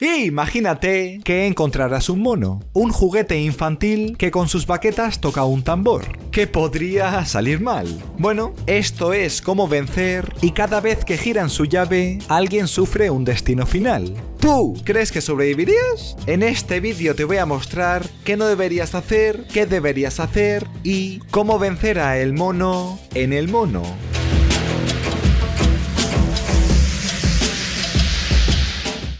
Imagínate que encontrarás un mono, un juguete infantil que con sus baquetas toca un tambor. ¿Qué podría salir mal? Bueno, esto es cómo vencer y cada vez que giran su llave, alguien sufre un destino final. ¿Tú crees que sobrevivirías? En este vídeo te voy a mostrar qué no deberías hacer, qué deberías hacer y cómo vencer a el mono en el mono.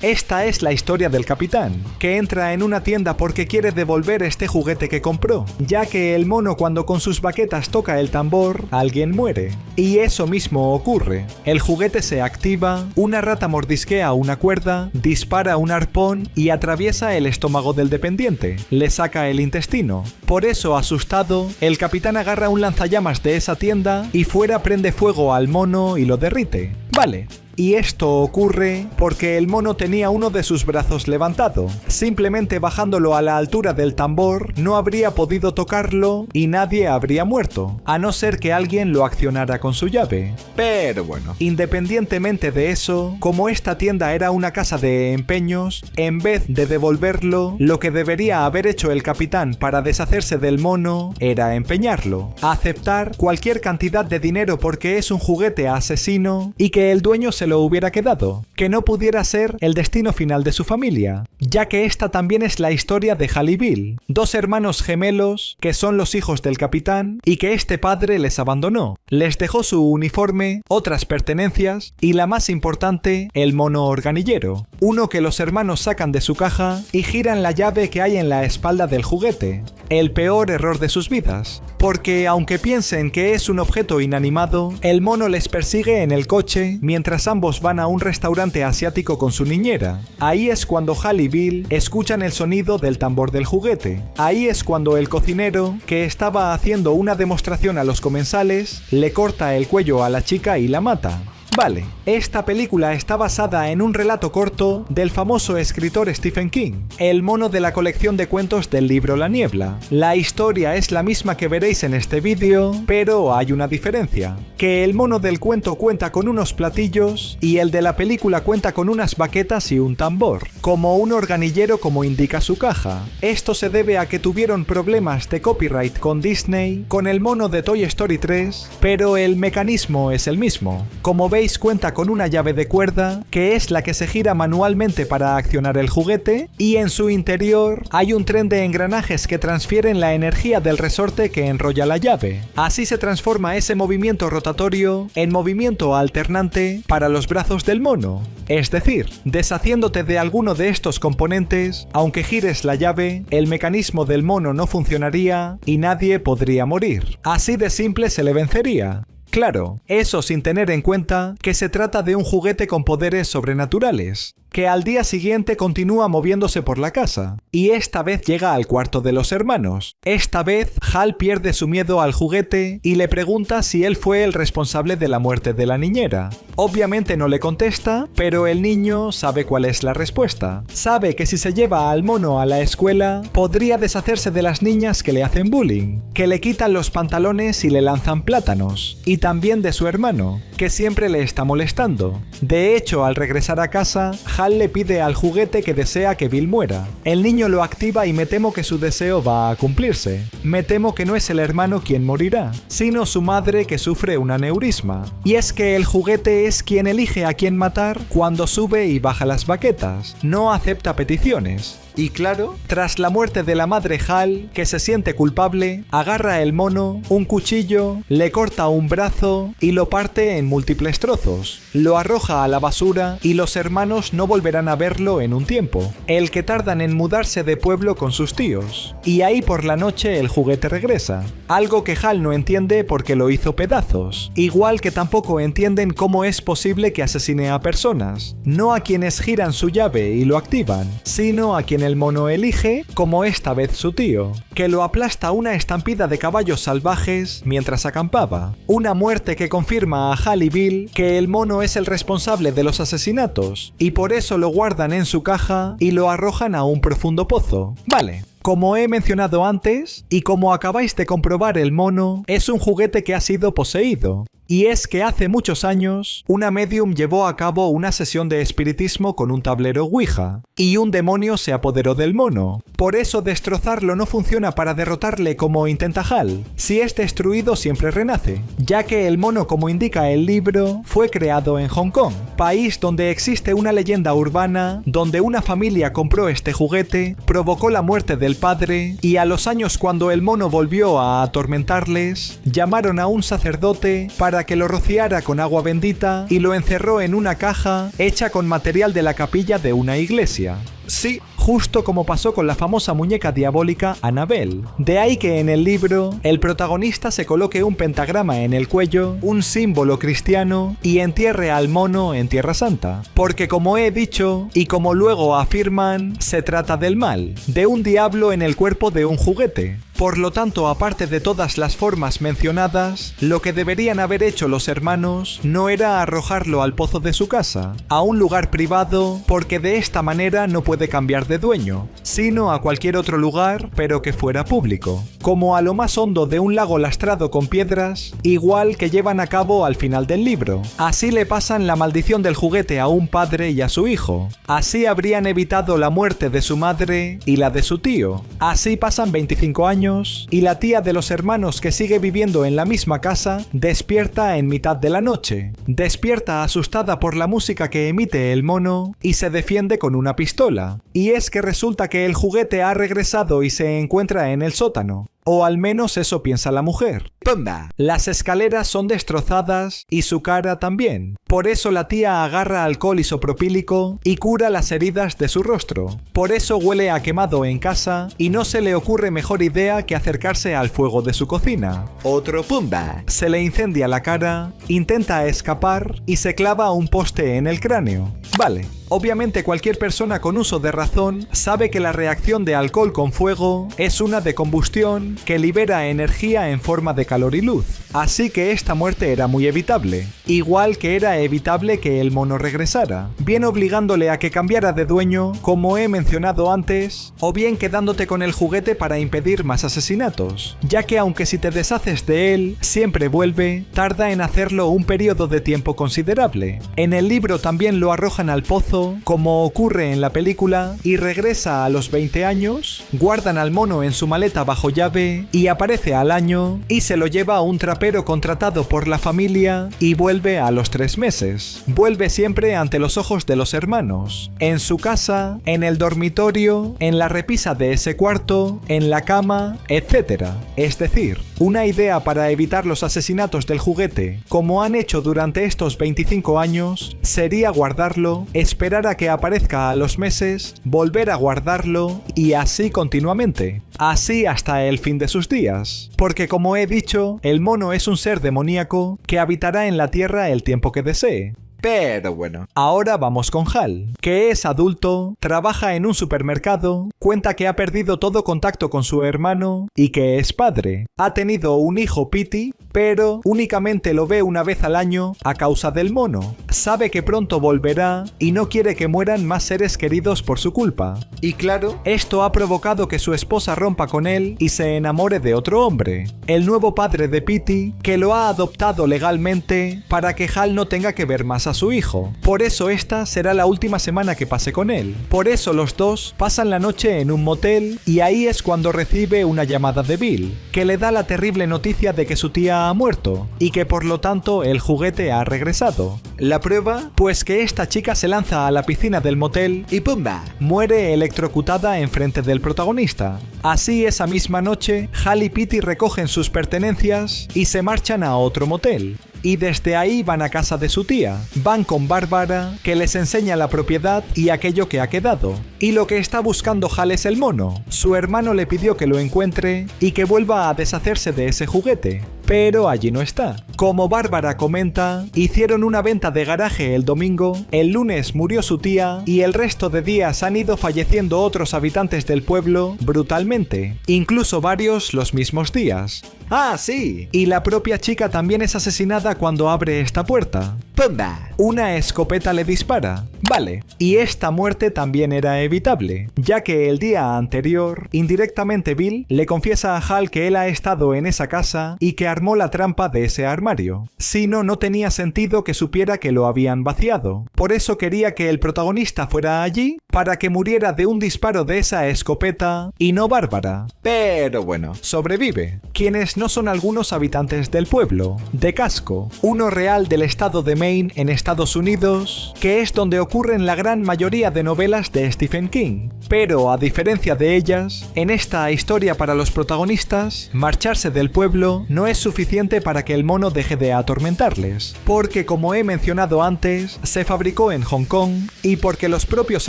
Esta es la historia del capitán, que entra en una tienda porque quiere devolver este juguete que compró, ya que el mono cuando con sus baquetas toca el tambor, alguien muere. Y eso mismo ocurre. El juguete se activa, una rata mordisquea una cuerda, dispara un arpón y atraviesa el estómago del dependiente, le saca el intestino. Por eso, asustado, el capitán agarra un lanzallamas de esa tienda y fuera prende fuego al mono y lo derrite. Vale. Y esto ocurre porque el mono tenía uno de sus brazos levantado. Simplemente bajándolo a la altura del tambor no habría podido tocarlo y nadie habría muerto, a no ser que alguien lo accionara con su llave. Pero bueno, independientemente de eso, como esta tienda era una casa de empeños, en vez de devolverlo, lo que debería haber hecho el capitán para deshacerse del mono era empeñarlo, aceptar cualquier cantidad de dinero porque es un juguete asesino y que el dueño se lo hubiera quedado, que no pudiera ser el destino final de su familia, ya que esta también es la historia de Hal y Bill, dos hermanos gemelos que son los hijos del capitán y que este padre les abandonó, les dejó su uniforme, otras pertenencias y la más importante, el mono organillero, uno que los hermanos sacan de su caja y giran la llave que hay en la espalda del juguete. El peor error de sus vidas, porque aunque piensen que es un objeto inanimado, el mono les persigue en el coche mientras ambos van a un restaurante asiático con su niñera. Ahí es cuando Hal y Bill escuchan el sonido del tambor del juguete. Ahí es cuando el cocinero, que estaba haciendo una demostración a los comensales, le corta el cuello a la chica y la mata. Vale, esta película está basada en un relato corto del famoso escritor Stephen King, el mono de la colección de cuentos del libro La Niebla. La historia es la misma que veréis en este vídeo, pero hay una diferencia, que el mono del cuento cuenta con unos platillos y el de la película cuenta con unas baquetas y un tambor, como un organillero como indica su caja. Esto se debe a que tuvieron problemas de copyright con Disney, con el mono de Toy Story 3, pero el mecanismo es el mismo. Como veis, cuenta con una llave de cuerda, que es la que se gira manualmente para accionar el juguete, y en su interior hay un tren de engranajes que transfieren la energía del resorte que enrolla la llave. Así se transforma ese movimiento rotatorio en movimiento alternante para los brazos del mono. Es decir, deshaciéndote de alguno de estos componentes, aunque gires la llave, el mecanismo del mono no funcionaría y nadie podría morir. Así de simple se le vencería. Claro, eso sin tener en cuenta que se trata de un juguete con poderes sobrenaturales, que al día siguiente continúa moviéndose por la casa, y esta vez llega al cuarto de los hermanos. Esta vez, Hal pierde su miedo al juguete y le pregunta si él fue el responsable de la muerte de la niñera. Obviamente no le contesta, pero el niño sabe cuál es la respuesta. Sabe que si se lleva al mono a la escuela, podría deshacerse de las niñas que le hacen bullying, que le quitan los pantalones y le lanzan plátanos, y también de su hermano, que siempre le está molestando. De hecho, al regresar a casa, Hal le pide al juguete que desea que Bill muera. El niño lo activa y me temo que su deseo va a cumplirse. Me temo que no es el hermano quien morirá, sino su madre que sufre un aneurisma. Y es que el juguete es quien elige a quién matar cuando sube y baja las baquetas. No acepta peticiones. Y claro, tras la muerte de la madre Hal, que se siente culpable, agarra el mono, un cuchillo, le corta un brazo y lo parte en múltiples trozos. Lo arroja a la basura y los hermanos no volverán a verlo en un tiempo, el que tardan en mudarse de pueblo con sus tíos. Y ahí por la noche el juguete regresa, algo que Hal no entiende porque lo hizo pedazos, igual que tampoco entienden cómo es posible que asesine a personas, no a quienes giran su llave y lo activan, sino a quienes el mono elige, como esta vez su tío, que lo aplasta una estampida de caballos salvajes mientras acampaba. Una muerte que confirma a Hal y Bill que el mono es el responsable de los asesinatos, y por eso lo guardan en su caja y lo arrojan a un profundo pozo. Vale. Como he mencionado antes, y como acabáis de comprobar, el mono es un juguete que ha sido poseído. Y es que hace muchos años, una medium llevó a cabo una sesión de espiritismo con un tablero Ouija, y un demonio se apoderó del mono. Por eso destrozarlo no funciona para derrotarle como intenta Hal. Si es destruido siempre renace, ya que el mono, como indica el libro, fue creado en Hong Kong, país donde existe una leyenda urbana donde una familia compró este juguete, provocó la muerte del padre, y a los años, cuando el mono volvió a atormentarles, llamaron a un sacerdote para que lo rociara con agua bendita y lo encerró en una caja hecha con material de la capilla de una iglesia. Sí, justo como pasó con la famosa muñeca diabólica Annabelle. De ahí que en el libro el protagonista se coloque un pentagrama en el cuello, un símbolo cristiano, y entierre al mono en Tierra Santa. Porque, como he dicho, y como luego afirman, se trata del mal, de un diablo en el cuerpo de un juguete. Por lo tanto, aparte de todas las formas mencionadas, lo que deberían haber hecho los hermanos no era arrojarlo al pozo de su casa, a un lugar privado, porque de esta manera no puede cambiar de dueño, sino a cualquier otro lugar, pero que fuera público, como a lo más hondo de un lago lastrado con piedras, igual que llevan a cabo al final del libro. Así le pasan la maldición del juguete a un padre y a su hijo. Así habrían evitado la muerte de su madre y la de su tío. Así pasan 25 años y la tía de los hermanos, que sigue viviendo en la misma casa, despierta en mitad de la noche. Despierta asustada por la música que emite el mono y se defiende con una pistola. Y es que resulta que el juguete ha regresado y se encuentra en el sótano. O al menos eso piensa la mujer. ¡Pumba! Las escaleras son destrozadas y su cara también. Por eso la tía agarra alcohol isopropílico y cura las heridas de su rostro. Por eso huele a quemado en casa y no se le ocurre mejor idea que acercarse al fuego de su cocina. Otro ¡pumba! Se le incendia la cara, intenta escapar y se clava un poste en el cráneo. Vale. Obviamente cualquier persona con uso de razón sabe que la reacción de alcohol con fuego es una de combustión que libera energía en forma de calor y luz. Así que esta muerte era muy evitable. Igual que era evitable que el mono regresara, bien obligándole a que cambiara de dueño, como he mencionado antes, o bien quedándote con el juguete para impedir más asesinatos, ya que aunque si te deshaces de él, siempre vuelve, tarda en hacerlo un periodo de tiempo considerable. En el libro también lo arrojan al pozo, como ocurre en la película, y regresa a los 20 años, guardan al mono en su maleta bajo llave, y aparece al año, y se lo lleva a un trapero contratado por la familia, y vuelve a los 3 meses. Vuelve siempre ante los ojos de los hermanos, en su casa, en el dormitorio, en la repisa de ese cuarto, en la cama, etc. Es decir, una idea para evitar los asesinatos del juguete, como han hecho durante estos 25 años, sería guardarlo, esperar a que aparezca a los meses, volver a guardarlo y así continuamente. Así hasta el fin de sus días. Porque, como he dicho, el mono es un ser demoníaco que habitará en la tierra el tiempo que desee. Pero bueno, ahora vamos con Hal, que es adulto, trabaja en un supermercado, cuenta que ha perdido todo contacto con su hermano y que es padre. Ha tenido un hijo, Petey, pero únicamente lo ve una vez al año a causa del mono. Sabe que pronto volverá y no quiere que mueran más seres queridos por su culpa. Y claro, esto ha provocado que su esposa rompa con él y se enamore de otro hombre, el nuevo padre de Petey, que lo ha adoptado legalmente para que Hal no tenga que ver más a su hijo. Por eso esta será la última semana que pase con él. Por eso los dos pasan la noche en un motel y ahí es cuando recibe una llamada de Bill, que le da la terrible noticia de que su tía ha muerto y que por lo tanto el juguete ha regresado. ¿La prueba? Pues que esta chica se lanza a la piscina del motel y ¡pumba! Muere electrocutada enfrente del protagonista. Así esa misma noche, Hal y Petey recogen sus pertenencias y se marchan a otro motel. Y desde ahí van a casa de su tía. Van con Bárbara, que les enseña la propiedad y aquello que ha quedado. Y lo que está buscando Hal es el mono. Su hermano le pidió que lo encuentre y que vuelva a deshacerse de ese juguete. Pero allí no está. Como Bárbara comenta, hicieron una venta de garaje el domingo, el lunes murió su tía y el resto de días han ido falleciendo otros habitantes del pueblo brutalmente, incluso varios los mismos días. ¡Ah, sí! Y la propia chica también es asesinada cuando abre esta puerta. ¡Pumba! Una escopeta le dispara. Vale. Y esta muerte también era evitable, ya que el día anterior, indirectamente Bill le confiesa a Hal que él ha estado en esa casa y que armó la trampa de ese armario. Si no, no tenía sentido que supiera que lo habían vaciado. Por eso quería que el protagonista fuera allí para que muriera de un disparo de esa escopeta y no Bárbara. Pero bueno, sobrevive. Quienes no son algunos habitantes del pueblo, de Casco, uno real del estado de Maine en Estados Unidos, que es donde ocurren la gran mayoría de novelas de Stephen King. Pero a diferencia de ellas, en esta historia para los protagonistas, marcharse del pueblo no es suficiente para que el mono deje de atormentarles, porque como he mencionado antes, se fabricó en Hong Kong y porque los propios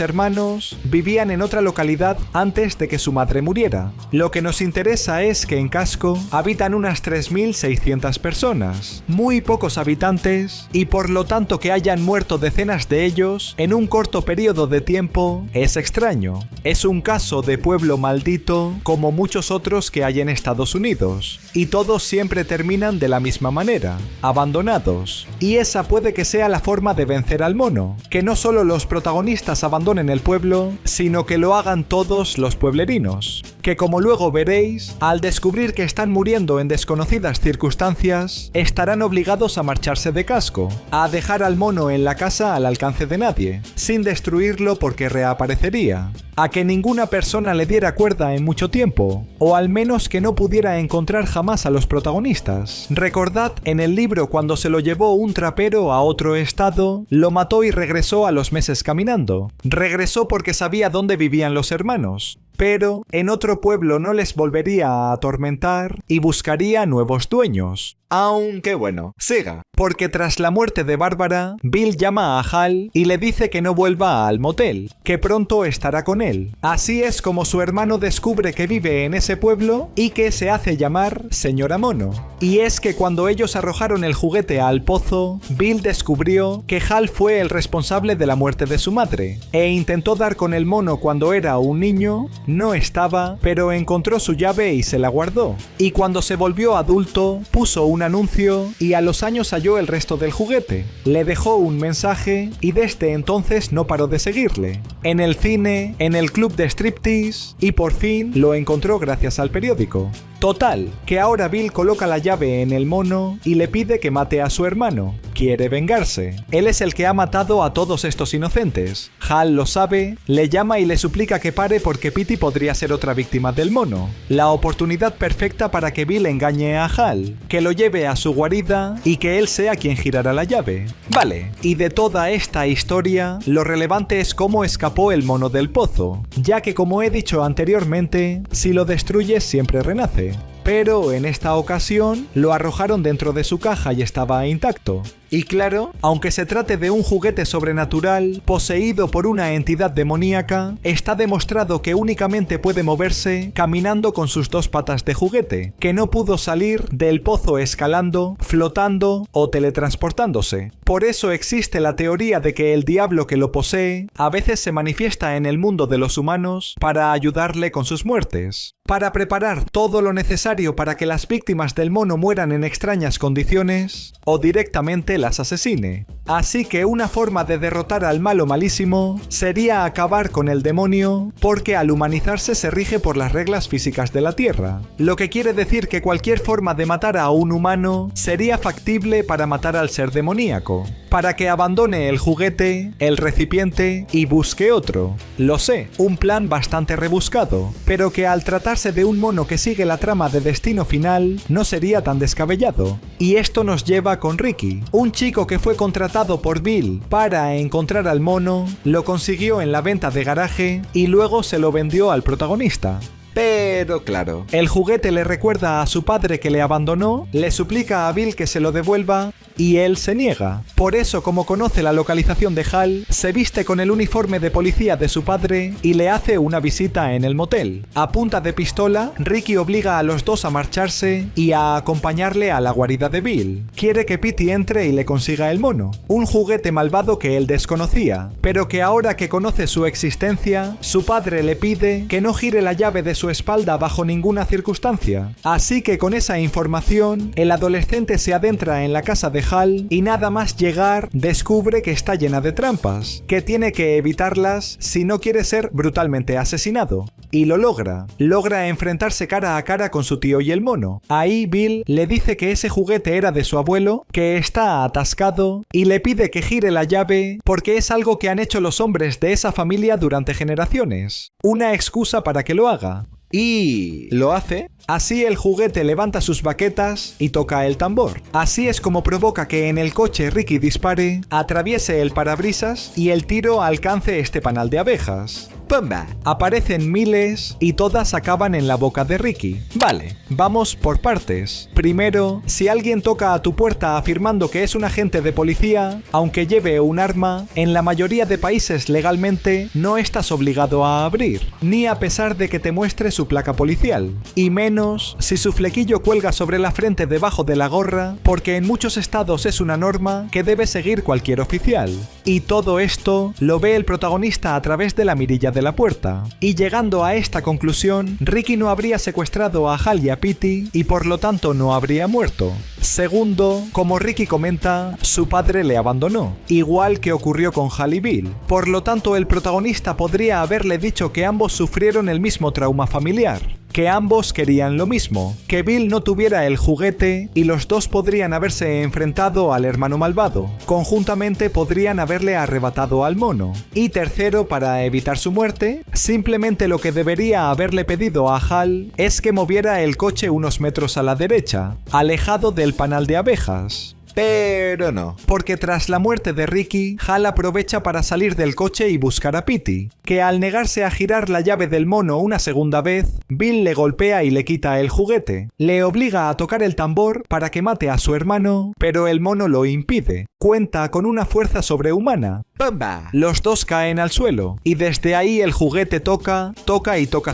hermanos vivían en otra localidad antes de que su madre muriera. Lo que nos interesa es que en Casco habitan unas 3.600 personas, muy pocos habitantes, y por lo tanto que hayan muerto decenas de ellos en un corto periodo de tiempo es extraño. Es un caso de pueblo maldito como muchos otros que hay en Estados Unidos, y todos siempre terminan de la misma manera, abandonados. Y esa puede que sea la forma de vencer al mono, que no solo los protagonistas abandonen el pueblo, sino que lo hagan todos los pueblerinos, que como luego veréis, al descubrir que están muriendo en desconocidas circunstancias, estarán obligados a marcharse de Casco, a dejar al mono en la casa al alcance de nadie, sin destruirlo porque reaparecería, a que ninguna persona le diera cuerda en mucho tiempo, o al menos que no pudiera encontrar jamás a los protagonistas. Recordad en el libro cuando se lo llevó un trapero a otro estado, lo mató y regresó a los meses caminando. Regresó porque sabía dónde vivían los hermanos, pero en otro pueblo no les volvería a atormentar y buscaría nuevos dueños. Aunque bueno, siga, porque tras la muerte de Bárbara, Bill llama a Hal y le dice que no vuelva al motel, que pronto estará con él. Así es como su hermano descubre que vive en ese pueblo y que se hace llamar Señora Mono. Y es que cuando ellos arrojaron el juguete al pozo, Bill descubrió que Hal fue el responsable de la muerte de su madre, e intentó dar con el mono cuando era un niño, no estaba, pero encontró su llave y se la guardó. Y cuando se volvió adulto, puso un anuncio y a los años halló el resto del juguete. Le dejó un mensaje y desde entonces no paró de seguirle. En el cine, en el club de striptease y por fin lo encontró gracias al periódico. Total, que ahora Bill coloca la llave en el mono y le pide que mate a su hermano. Quiere vengarse. Él es el que ha matado a todos estos inocentes. Hal lo sabe, le llama y le suplica que pare porque Petey podría ser otra víctima del mono. La oportunidad perfecta para que Bill engañe a Hal, que lo lleve a su guarida y que él sea quien girará la llave. Vale, y de toda esta historia, lo relevante es cómo escapó el mono del pozo, ya que como he dicho anteriormente, si lo destruyes siempre renace. Pero en esta ocasión lo arrojaron dentro de su caja y estaba intacto. Y claro, aunque se trate de un juguete sobrenatural poseído por una entidad demoníaca, está demostrado que únicamente puede moverse caminando con sus dos patas de juguete, que no pudo salir del pozo escalando, flotando o teletransportándose. Por eso existe la teoría de que el diablo que lo posee a veces se manifiesta en el mundo de los humanos para ayudarle con sus muertes. Para preparar todo lo necesario para que las víctimas del mono mueran en extrañas condiciones, o directamente las asesine. Así que una forma de derrotar al malo malísimo sería acabar con el demonio, porque al humanizarse se rige por las reglas físicas de la Tierra. Lo que quiere decir que cualquier forma de matar a un humano sería factible para matar al ser demoníaco, para que abandone el juguete, el recipiente y busque otro. Lo sé, un plan bastante rebuscado, pero que al tratarse de un mono que sigue la trama de Destino Final, no sería tan descabellado. Y esto nos lleva con Ricky, un chico que fue contratado por Bill para encontrar al mono, lo consiguió en la venta de garaje y luego se lo vendió al protagonista. Pero claro, el juguete le recuerda a su padre que le abandonó, le suplica a Bill que se lo devuelva, y él se niega. Por eso, como conoce la localización de Hal, se viste con el uniforme de policía de su padre y le hace una visita en el motel. A punta de pistola, Ricky obliga a los dos a marcharse y a acompañarle a la guarida de Bill. Quiere que Petey entre y le consiga el mono, un juguete malvado que él desconocía, pero que ahora que conoce su existencia, su padre le pide que no gire la llave de su espalda bajo ninguna circunstancia. Así que con esa información, el adolescente se adentra en la casa de Hal y nada más llegar descubre que está llena de trampas, que tiene que evitarlas si no quiere ser brutalmente asesinado. Y lo logra. Logra enfrentarse cara a cara con su tío y el mono. Ahí Bill le dice que ese juguete era de su abuelo, que está atascado, y le pide que gire la llave porque es algo que han hecho los hombres de esa familia durante generaciones. Una excusa para que lo haga. Y lo hace. Así el juguete levanta sus baquetas y toca el tambor. Así es como provoca que en el coche Ricky dispare, atraviese el parabrisas y el tiro alcance este panal de abejas. ¡Pumba! Aparecen miles y todas acaban en la boca de Ricky. Vale, vamos por partes. Primero, si alguien toca a tu puerta afirmando que es un agente de policía, aunque lleve un arma, en la mayoría de países legalmente no estás obligado a abrir, ni a pesar de que te muestre su placa policial. Y menos si su flequillo cuelga sobre la frente debajo de la gorra, porque en muchos estados es una norma que debe seguir cualquier oficial. Y todo esto lo ve el protagonista a través de la mirilla de la puerta. Y llegando a esta conclusión, Ricky no habría secuestrado a Hal y a Petey y por lo tanto no habría muerto. Segundo, como Ricky comenta, su padre le abandonó, igual que ocurrió con Hal y Bill. Por lo tanto, el protagonista podría haberle dicho que ambos sufrieron el mismo trauma familiar, que ambos querían lo mismo, que Bill no tuviera el juguete y los dos podrían haberse enfrentado al hermano malvado. Conjuntamente podrían haberle arrebatado al mono. Y tercero, para evitar su muerte, simplemente lo que debería haberle pedido a Hal es que moviera el coche unos metros a la derecha, alejado del panal de abejas. Pero no, porque tras la muerte de Ricky, Hal aprovecha para salir del coche y buscar a Petey, que al negarse a girar la llave del mono una segunda vez, Bill le golpea y le quita el juguete. Le obliga a tocar el tambor para que mate a su hermano, pero el mono lo impide. Cuenta con una fuerza sobrehumana. ¡Pumba! Los dos caen al suelo, y desde ahí el juguete toca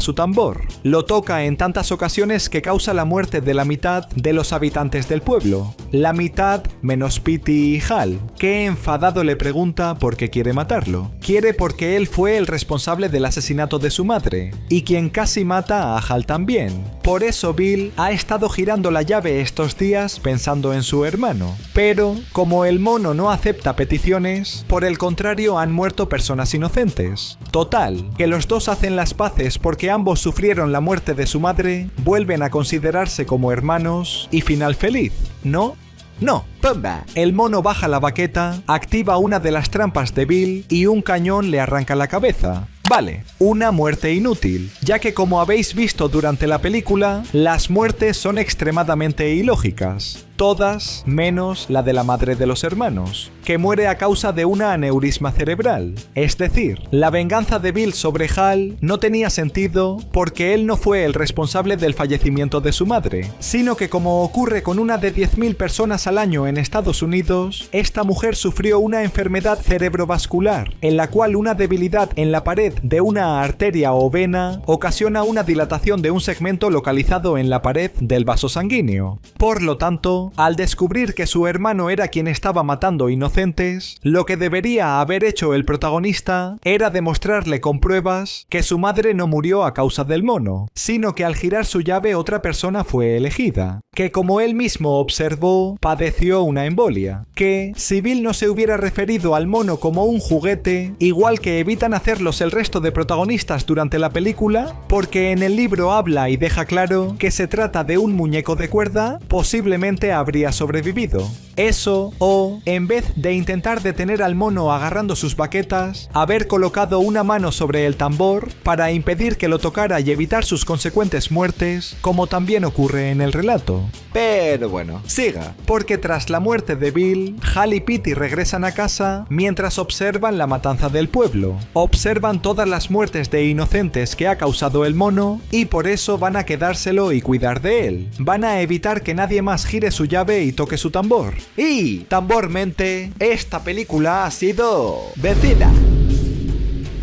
su tambor. Lo toca en tantas ocasiones que causa la muerte de la mitad de los habitantes del pueblo. La mitad menos Petey y Hal, que enfadado le pregunta por qué quiere matarlo. Quiere porque él fue el responsable del asesinato de su madre, y quien casi mata a Hal también. Por eso Bill ha estado girando la llave estos días pensando en su hermano. Pero, como el mono no acepta peticiones, por el contrario han muerto personas inocentes. Total, que los dos hacen las paces porque ambos sufrieron la muerte de su madre, vuelven a considerarse como hermanos y final feliz, ¿no? No, ¡pumba! El mono baja la baqueta, activa una de las trampas de Bill y un cañón le arranca la cabeza. Vale, una muerte inútil, ya que como habéis visto durante la película, las muertes son extremadamente ilógicas. Todas menos la de la madre de los hermanos, que muere a causa de una aneurisma cerebral. Es decir, la venganza de Bill sobre Hal no tenía sentido porque él no fue el responsable del fallecimiento de su madre, sino que como ocurre con una de 10.000 personas al año en Estados Unidos, esta mujer sufrió una enfermedad cerebrovascular, en la cual una debilidad en la pared de una arteria o vena ocasiona una dilatación de un segmento localizado en la pared del vaso sanguíneo. Por lo tanto, al descubrir que su hermano era quien estaba matando inocentes, lo que debería haber hecho el protagonista era demostrarle con pruebas que su madre no murió a causa del mono, sino que al girar su llave otra persona fue elegida, que como él mismo observó, padeció una embolia, que si Bill no se hubiera referido al mono como un juguete, igual que evitan hacerlos el resto de protagonistas durante la película, porque en el libro habla y deja claro que se trata de un muñeco de cuerda, posiblemente habría sobrevivido. Eso, o, en vez de intentar detener al mono agarrando sus baquetas, haber colocado una mano sobre el tambor para impedir que lo tocara y evitar sus consecuentes muertes, como también ocurre en el relato. Pero bueno, siga, porque tras la muerte de Bill, Hal y Petey regresan a casa mientras observan la matanza del pueblo. Observan todas las muertes de inocentes que ha causado el mono y por eso van a quedárselo y cuidar de él. Van a evitar que nadie más gire su llave y toque su tambor. Y, tambormente, esta película ha sido vencida.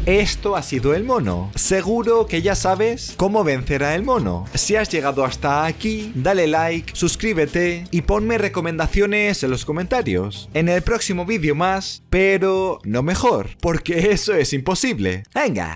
Esto ha sido el mono. Seguro que ya sabes cómo vencer a el mono. Si has llegado hasta aquí, dale like, suscríbete y ponme recomendaciones en los comentarios. En el próximo vídeo más, pero no mejor, porque eso es imposible. ¡Venga!